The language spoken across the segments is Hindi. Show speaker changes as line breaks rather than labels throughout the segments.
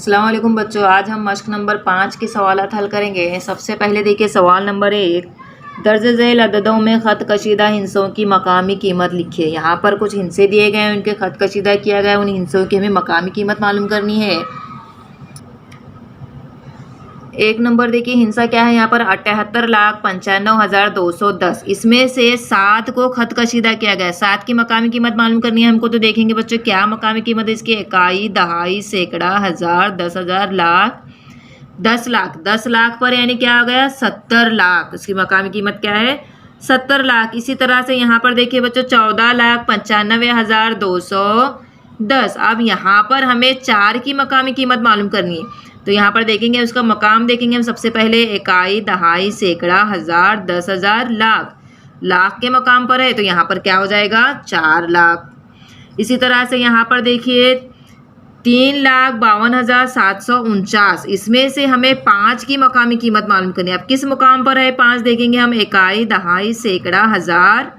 अस्सलाम वालेकुम बच्चों, आज हम मश्क नंबर 5 के सवालात हल करेंगे। सबसे पहले देखिए सवाल नंबर 1, दर्ज झैल अददों में ख़त कशीदा हिंसों की मकामी कीमत लिखिए। यहाँ पर कुछ हिंसे दिए गए हैं, उनके ख़त कशीदा किया गया है, उन हिंसों की हमें मकामी कीमत मालूम करनी है। 1 नंबर देखिए हिंसा क्या है यहाँ पर 78,95,210। इसमें से 7 को खत कशीदा किया गया है। 7 की मकामी कीमत मालूम करनी है हमको, तो देखेंगे बच्चों क्या मकामी कीमत है इसकी। इकाई, दहाई, सैकड़ा, हज़ार, 10,000, लाख, 10 लाख। 10 लाख पर यानी क्या हो गया 70 लाख। इसकी मकामी कीमत क्या है 70 लाख। इसी तरह से यहाँ पर देखिए बच्चों 14,95,210। अब यहाँ पर हमें 4 की मकामी कीमत मालूम करनी है, तो यहाँ पर देखेंगे उसका मकाम देखेंगे हम सबसे पहले। इकाई, दहाई, सैकड़ा, हज़ार, 10,000, लाख। लाख के मकाम पर है तो यहाँ पर क्या हो जाएगा 4 लाख। इसी तरह से यहाँ पर देखिए 3,52,749। इसमें से हमें 5 की मकामी कीमत मालूम करनी है। अब किस मुकाम पर है 5 देखेंगे हम। इकाई, दहाई, सैकड़ा, हज़ार,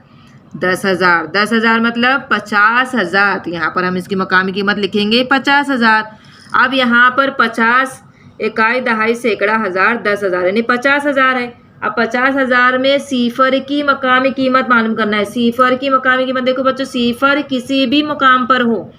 10,000। 10,000 मतलब 50,000, तो यहाँ पर हम इसकी मकामी कीमत लिखेंगे 50,000। अब यहाँ पर 50 इकाई, दहाई, सैकड़ा, हज़ार, 10,000 यानी 50,000 है। अब 50,000 में सिफर की मकामी कीमत मालूम करना है। सिफर की मकामी कीमत देखो बच्चों, सिफर किसी भी मुकाम पर हो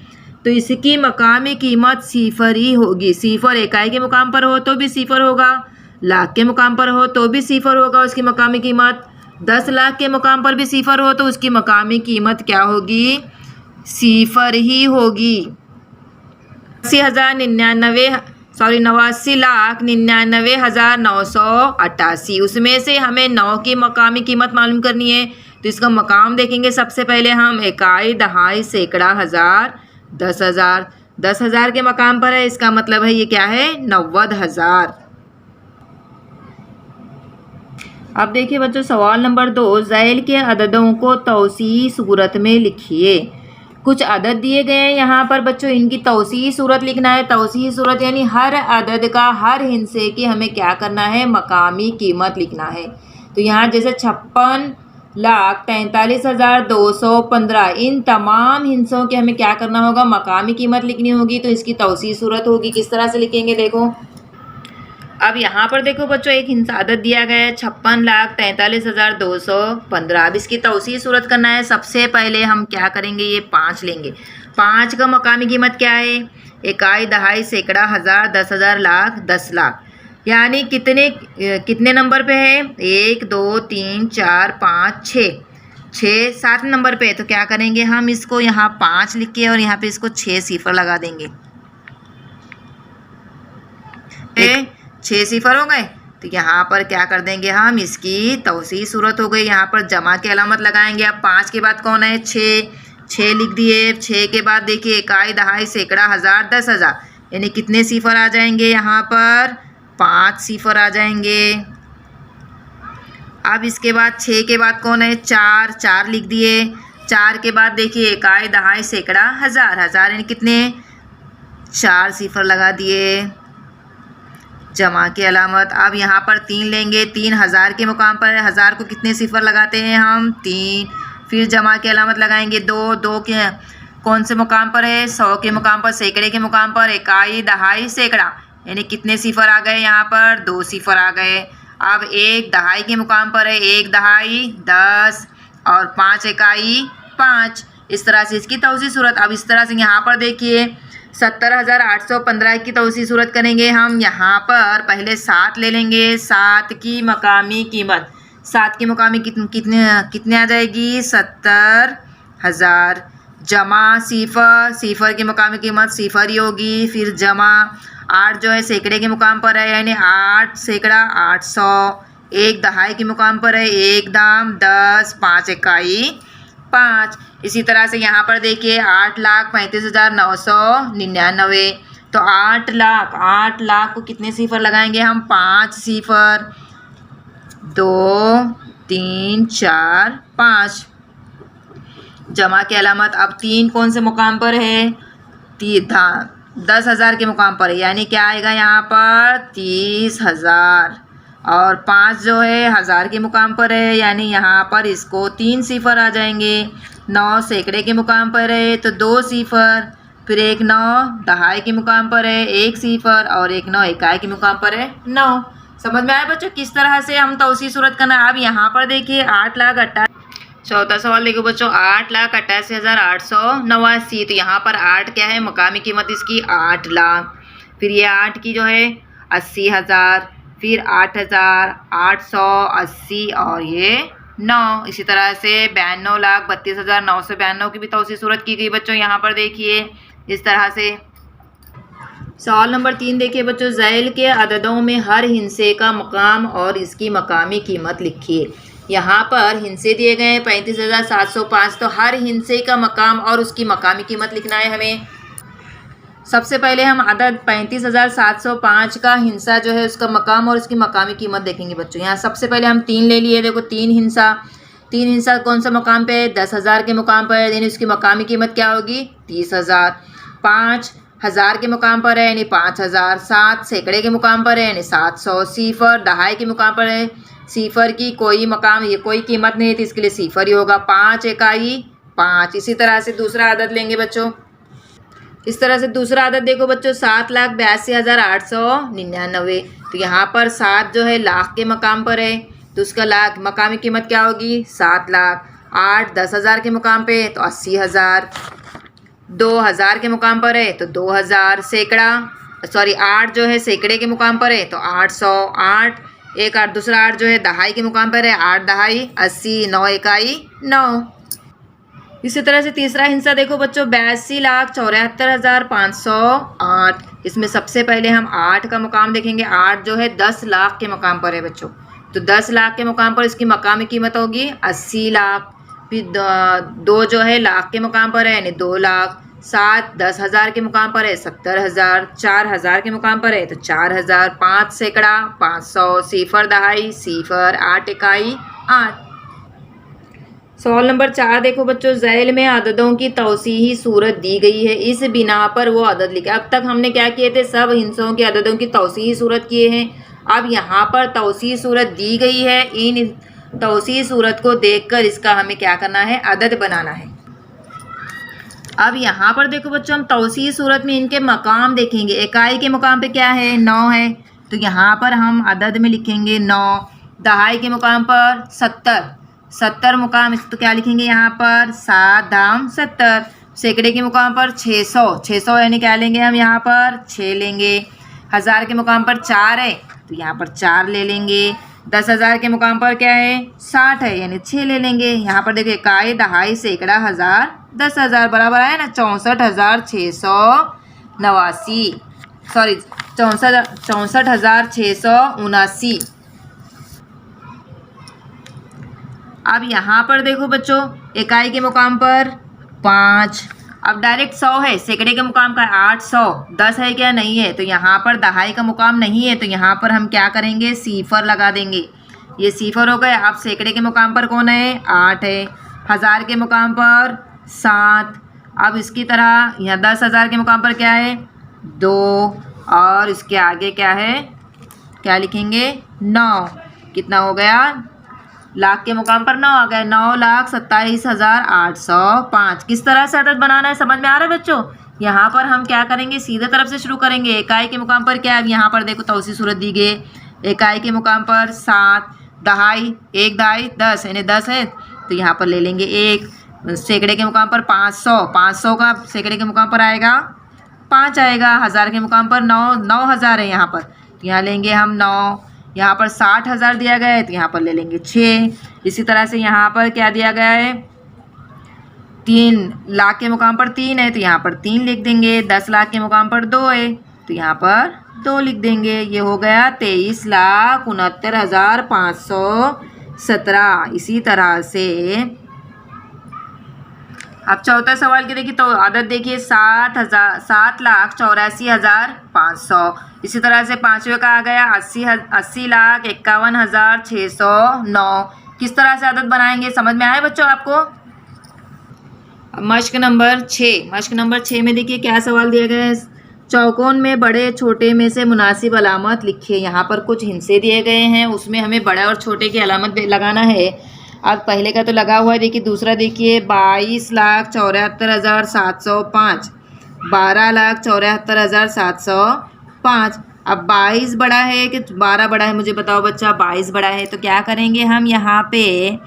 तो इसकी मकामी कीमत सिफर ही होगी। सिफर इकाई के मुकाम पर हो तो भी सिफर होगा, लाख के मुकाम पर हो तो भी सिफर होगा उसकी मकामी कीमत, 10 लाख के मुकाम पर भी सिफर हो तो उसकी मकामी कीमत क्या होगी सिफर ही होगी। 89,99,988। उसमें से हमें 9 की मकामी कीमत मालूम करनी है, तो इसका मकाम देखेंगे सबसे पहले हम। इकाई, दहाई, सैकड़ा, हज़ार, 10,000। 10,000 के मकाम पर है, इसका मतलब है ये क्या है 90,000। अब देखिए बच्चों सवाल नंबर 2, झैल के अददों को तौसीई सूरत में लिखिए। कुछ अदद दिए गए हैं यहाँ पर बच्चों, इनकी तौसीई सूरत लिखना है। तौसीई सूरत यानी हर अदद का, हर हिस्से की हमें क्या करना है मकामी कीमत लिखना है। तो यहाँ जैसे 56,43,215, इन तमाम हिस्सों की हमें क्या करना होगा मकामी कीमत लिखनी होगी, तो इसकी तौसीई सूरत होगी। किस तरह से लिखेंगे देखो। अब यहाँ पर देखो बच्चों एक हिस्सा अदद दिया गया है 56,43,215। अब इसकी तौसीई सूरत करना है। सबसे पहले हम क्या करेंगे, ये 5 लेंगे। 5 का मकामी कीमत क्या है, इकाई, दहाई, सैकड़ा, हज़ार, 10,000, लाख, 10 लाख। यानी कितने नंबर पे है 1 2 3 4 5 6 7 नंबर पे है। तो क्या करेंगे हम इसको यहाँ 5 लिख के और यहाँ पे इसको 6 सिफर लगा देंगे। 6 सिफर हो गए, तो यहाँ पर क्या कर देंगे हम इसकी तौसीई सूरत हो गई। यहाँ पर जमा की अलामत लगाएंगे। अब 5 के बाद कौन है 6 लिख दिए। 6 के बाद देखिए इकाई, दहाई, सैकड़ा, हज़ार, 10,000 यानी कितने सिफर आ जाएंगे यहाँ पर 5 सिफर आ जाएंगे। अब इसके बाद 6 के बाद कौन है 4 लिख दिए। 4 के बाद देखिए इकाई, दहाई, सैकड़ा, हज़ार, यानी कितने 4 सिफर लगा दिए। जमा की अलामत। अब यहाँ पर 3 लेंगे। 3 हज़ार के मुकाम पर है, हज़ार को कितने सिफर लगाते हैं हम 3। फिर जमा की अलामत लगाएंगे। 2 के कौन से मुकाम पर है 100 के मुकाम पर, सैकड़े के मुकाम पर, इकाई, दहाई, सैकड़ा यानी कितने सिफर आ गए यहाँ पर 2 सिफर आ गए। अब 1 दहाई के मुकाम पर है, 1 दहाई 10 और 5 इकाई 5। इस तरह से इसकी तौसीई सूरत। अब इस तरह से यहाँ पर देखिए 70,815 की तौसीई सूरत करेंगे हम। यहाँ पर पहले 7 ले लेंगे। 7 की मकामी कीमत, 7 की मकामी कितने आ जाएगी 70,000। जमा सिफर की मकामी कीमत सिफर ही होगी। फिर जमा 8 जो है सैकड़े के मुकाम पर है, यानी 8 सैकड़ा 800। 1 दहाई के मुकाम पर है, 1 दाम 10, 5 इकाई 5। इसी तरह से यहाँ पर देखिए 8,35,999। तो 8 लाख को कितने सिफर लगाएंगे हम 5 सिफर। 2 3 4 5। जमा की अलामत। अब 3 कौन से मुकाम पर है 10,000 के मुकाम पर है, यानी क्या आएगा यहाँ पर 30,000। और 5 जो है हज़ार के मुकाम पर है, यानी यहाँ पर इसको 3 सिफर आ जाएंगे। 9 सैकड़े के मुकाम पर है तो 2 सिफर। फिर एक 9 दहाई के मुकाम पर है, एक सिफर और एक 9 इकाई के मुकाम पर है 9। समझ में आया बच्चों किस तरह से हम तौसीफ़ सूरत करना है। अब यहाँ पर देखिए 8,88,000। चौथा सवाल देखो बच्चों 8,88,889। तो यहाँ पर 8 क्या है, मकामी कीमत इसकी 8 लाख। फिर ये 8 की जो है 80,000, फिर 8,000, 880 और ये 9। इसी तरह से 92,32,992 की भी तौसीफ़ सूरत की गई बच्चों। यहाँ पर देखिए इस तरह से। सवाल नंबर 3 देखिए बच्चों, ज़ैल के अददों में हर हिस्से का मकाम और इसकी मकामी कीमत लिखिए। यहाँ पर हिस्से दिए गए हैं 35,705। तो हर हिस्से का मकाम और उसकी मकामी कीमत लिखना है हमें। सबसे पहले हम अदद 35,705 का हिस्सा जो है उसका मकाम और उसकी मकामी कीमत देखेंगे बच्चों। यहाँ सबसे पहले हम 3 ले लिए। देखो 3 हिस्सा कौन सा मकाम पे है, 10,000 के मुकाम पर है, यानी उसकी मकामी कीमत क्या होगी 30,000। 5,000 के मुकाम पर है यानी 5,000। 7 सैकड़े के मुकाम पर है यानी 700। सिफर दहाई के मुकाम पर है, सिफर की कोई मकाम ये कोई कीमत नहीं है तो इसके लिए सिफर ही होगा। 5 इकाई 5। इसी तरह से दूसरा अदद लेंगे बच्चों। इस तरह से दूसरा अदद देखो बच्चों 7,82,899। तो यहाँ पर 7 जो है लाख के मकाम पर है तो उसका लाख मकामी कीमत क्या होगी 7 लाख। 8 10,000 के मुकाम पे तो 80,000। 2,000 के मुकाम पर है तो 2,000। 8 जो है सैकड़े के मुकाम पर है तो 800। 8 दूसरा 8 जो है दहाई के मुकाम पर है, 8 दहाई 80। 9 इकाई 9। इसी तरह से तीसरा हिस्सा देखो बच्चों 82,74,508। इसमें सबसे पहले हम 8 का मुकाम देखेंगे। 8 जो है 10 लाख के मुकाम पर है बच्चों, तो 10 लाख के मुकाम पर इसकी मकामी कीमत होगी 80 लाख। फिर 2 जो है लाख के मुकाम पर है यानी 2 लाख। 7 10,000 के मुकाम पर है 70,000। 4,000 के मुकाम पर है तो 4,000। 5 सैकड़ा 500। सिफर दहाई सिफर। 8 इकाई 8। सवाल नंबर 4 देखो बच्चों, ज़ैल में अददों की तौसीही सूरत दी गई है, इस बिना पर वो अदद लिखे। अब तक हमने क्या किए थे, सब हिस्सों के अददों की तौसीही सूरत किए हैं। अब यहाँ पर तौसीही सूरत दी गई है, इन तौसीही सूरत को देखकर इसका हमें क्या करना है, अदद बनाना है। अब यहाँ पर देखो बच्चों हम तौसीही सूरत में इनके मकाम देखेंगे। इकाई के मुकाम पे क्या है 9 है, तो यहाँ पर हम अदद में लिखेंगे 9। दहाई के मुकाम पर 70 मुकाम, तो क्या लिखेंगे यहाँ पर 7 दाम 70। सैकड़े के मुकाम पर 600 यानी क्या लेंगे हम यहाँ पर 6 लेंगे। 1000 के मुकाम पर 4 है तो यहाँ पर 4 ले लेंगे। 10,000 के मुकाम पर क्या है 60 है यानी 6 ले लेंगे। यहाँ पर देखिए इकाई दहाई सैकड़ा 1000 10,000 बराबर है ना 64,689। सॉरी 64,679। अब यहाँ पर देखो बच्चों इकाई के मुकाम पर 5। अब डायरेक्ट 100 है, सैकड़े के मुकाम का 800। 10 है क्या नहीं है, तो यहाँ पर दहाई का मुकाम नहीं है तो यहाँ पर हम क्या करेंगे सिफर लगा देंगे। ये सिफर हो गए। अब सैकड़े के मुकाम पर कौन है 8 है। 1000 के मुकाम पर 7। अब इसकी तरह यहाँ 10,000 के मुकाम पर क्या है 2 और इसके आगे क्या है क्या लिखेंगे 9। कितना हो गया लाख के मुकाम पर 9 आ गए। 9,27,805। किस तरह से अदद बनाना है समझ में आ रहा है बच्चों। यहाँ पर हम क्या करेंगे सीधे तरफ से शुरू करेंगे। इकाई के मुकाम पर क्या है, यहाँ पर देखो तौसीफ़ सूरत दी गई। इकाई के मुकाम पर 7। दहाई 1 दहाई 10 यानी 10 है तो यहाँ पर ले लेंगे 1। सैकड़े के मुकाम पर 500 का सैकड़े के मुकाम पर आएगा 5 आएगा। 1000 के मुकाम पर 9,000 है यहाँ पर तो यहाँ लेंगे हम 9। यहाँ पर 60,000 दिया गया है तो यहाँ पर ले लेंगे 6। इसी तरह से यहाँ पर क्या दिया गया है 3 लाख के मुकाम पर 3 है तो यहाँ पर 3 लिख देंगे। 10 लाख के मुकाम पर 2 है तो यहाँ पर 2 लिख देंगे। ये हो गया 23,69,517। इसी तरह से अब चौथा सवाल की देखिए तो अदद देखिए 7,84,500। इसी तरह से पाँचवें का आ गया 80,51,609। किस तरह से अदद बनाएंगे समझ में आए बच्चों आपको। मश्क नंबर 6 में देखिए क्या सवाल दिया गया है। चौकोन में बड़े छोटे में से मुनासिब अलामत लिखिए। यहाँ पर कुछ हिस्से दिए गए हैं, उसमें हमें बड़ा और छोटे की अलामत लगाना है। अब पहले का तो लगा हुआ है, देखिए दूसरा देखिए 22,74,705। 12,74,705। अब 22 बड़ा है कि 12 बड़ा है, मुझे बताओ बच्चा। 22 बड़ा है तो क्या करेंगे हम यहाँ पे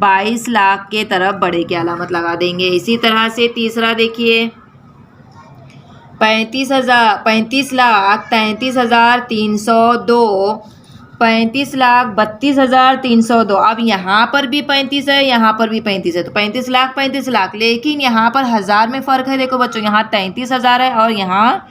22 लाख के तरफ बड़े की अलामत लगा देंगे। इसी तरह से तीसरा देखिए 35,33,33,302, 35,32,302। अब यहाँ पर भी 35 है, यहाँ पर भी 35 है, तो 35 लाख, लेकिन यहाँ पर हज़ार में फ़र्क है। देखो बच्चों, यहाँ 33,000 है और यहाँ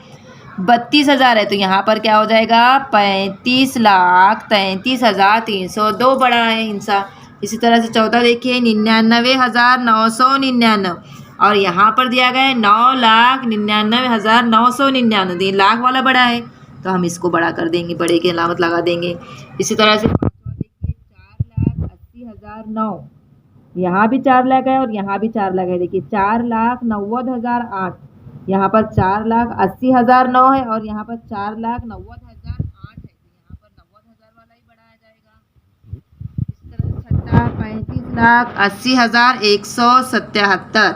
32,000 है, तो यहाँ पर क्या हो जाएगा 35,33,302 बड़ा है हिस्सा। इसी तरह से चौथा देखिए 99,999 और यहाँ पर दिया गया है 9,99,999। लाख वाला बड़ा है तो हम इसको बड़ा कर देंगे, बड़े की अलामत लगा देंगे। इसी तरह से पाँचवा देखिए 4,80,009, यहाँ भी 4 लाख है और यहाँ भी 4 लाख है। देखिए 4,90,008, यहाँ पर 4,80,009 है और यहाँ पर 4,90,008 है, तो यहाँ पर 90,000 वाला ही बड़ा आ जाएगा। इस तरह से छठा 35,80,177,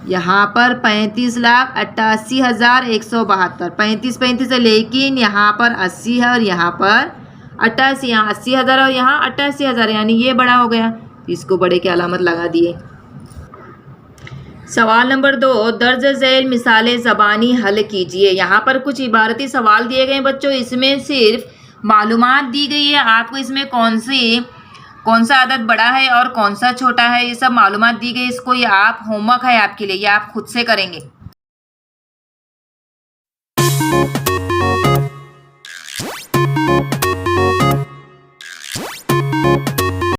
यहाँ पर 35,88,172, 35 है, लेकिन यहाँ पर 80 है और यहाँ पर 88, यहाँ 80,000 और यहाँ 88,000, यानी ये बड़ा हो गया, इसको बड़े की अलामत लगा दिए। सवाल नंबर 2, दर्ज झैल मिसालें ज़बानी हल कीजिए। यहाँ पर कुछ इबारती सवाल दिए गए बच्चों, इसमें सिर्फ मालूमात दी गई है आपको, इसमें कौन सा अदद बड़ा है और कौन सा छोटा है, ये सब मालूमात दी गई। इसको ये आप होमवर्क है आपके लिए, ये आप खुद से करेंगे।